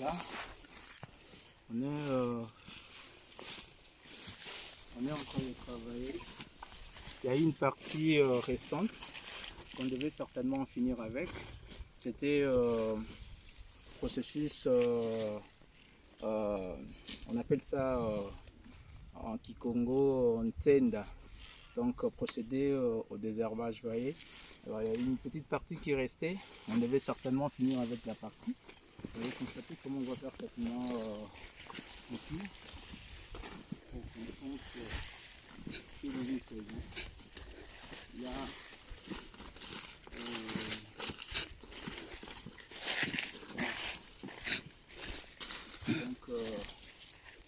Là, on est en train de travailler. Il y a une partie restante qu'on devait certainement en finir avec. C'était processus, on appelle ça en Kikongo Ntenda, donc procéder au désherbage, vous voyez. Alors, il y a une petite partie qui restait, on devait certainement finir avec la partie. Vous allez constater comment on va faire certainement ici pour qu'on compte sur les choses. Il y a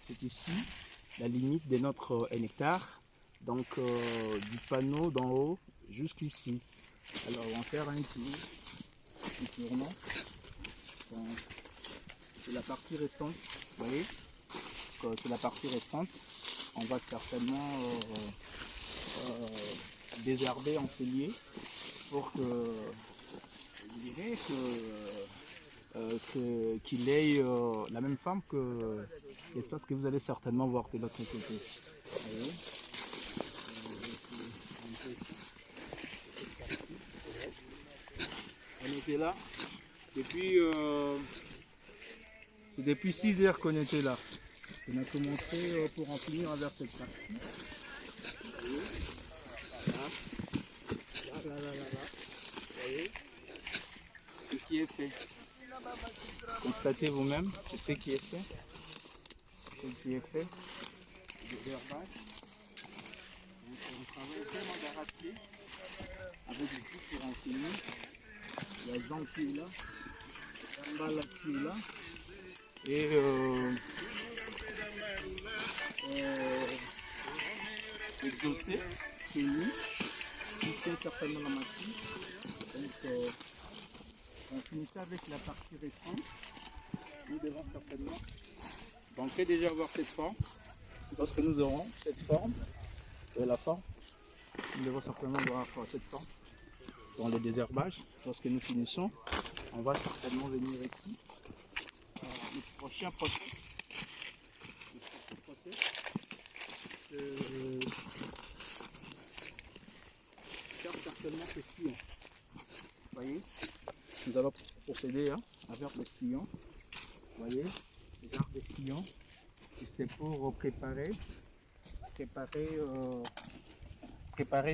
c'est ici la limite de notre 1 hectare, donc du panneau d'en haut jusqu'ici. Alors on va faire un tournant. C'est la partie restante, vous voyez, c'est la partie restante. On va certainement désherber en feuillier pour que, je dirais qu'il ait la même forme que l'espace que vous allez certainement voir de l'autre côté. Vous voyez, on était là depuis c'est depuis 6 heures qu'on était là. On a commencé pour en finir avec cette partie. Vous voyez, là. Vous voyez ce qui est fait. Constatez vous-même ce qui est fait. Ce qui est fait. Le herbage. On travaille vraiment d'arrache-pied avec le tout pour en finir. La jambe qui est là. La balle qui est là. Et le dossier, c'est lui, qui tient certainement la machine. Donc, on finit ça avec la partie restante. Nous devons certainement donc déjà avoir cette forme. Lorsque nous aurons cette forme, la forme, nous devons certainement avoir cette forme dans le désherbage. Lorsque nous finissons, on va certainement venir ici. Le prochain procès, faire certainement ce sillon. Vous voyez, nous allons procéder avec le sillon. Vous voyez, ce genre de sillon, c'était pour préparer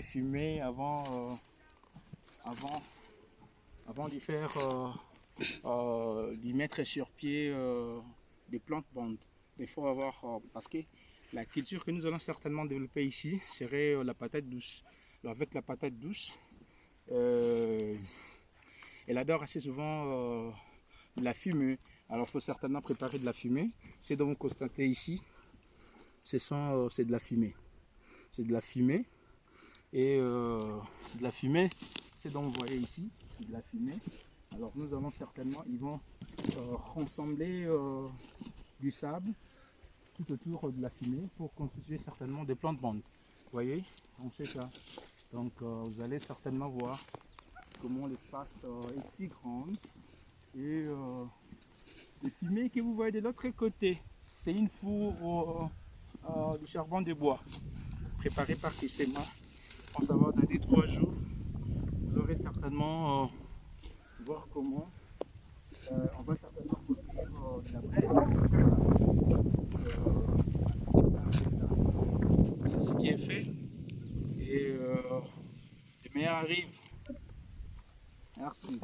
fumer avant d'y faire d'y mettre sur pied des plantes bandes. Il faut avoir parce que la culture que nous allons certainement développer ici serait la patate douce. Alors avec la patate douce, elle adore assez souvent la fumée. Alors il faut certainement préparer de la fumée. C'est donc vous constatez ici, c'est de la fumée. C'est de la fumée et c'est de la fumée. C'est donc vous voyez ici, c'est de la fumée. Alors nous allons certainement, ils vont rassembler du sable tout autour de la fumée pour constituer certainement des plantes bandes. Vous voyez, donc c'est ça. Donc vous allez certainement voir comment l'espace est si grand. Et les fumées que vous voyez de l'autre côté, c'est une four du charbon de bois préparé par Kissema. Je pense avoir donné 3 jours. Vous aurez certainement voir comment on va certainement produire de la braise. C'est ce qui est fait et le meilleur arrive. Merci.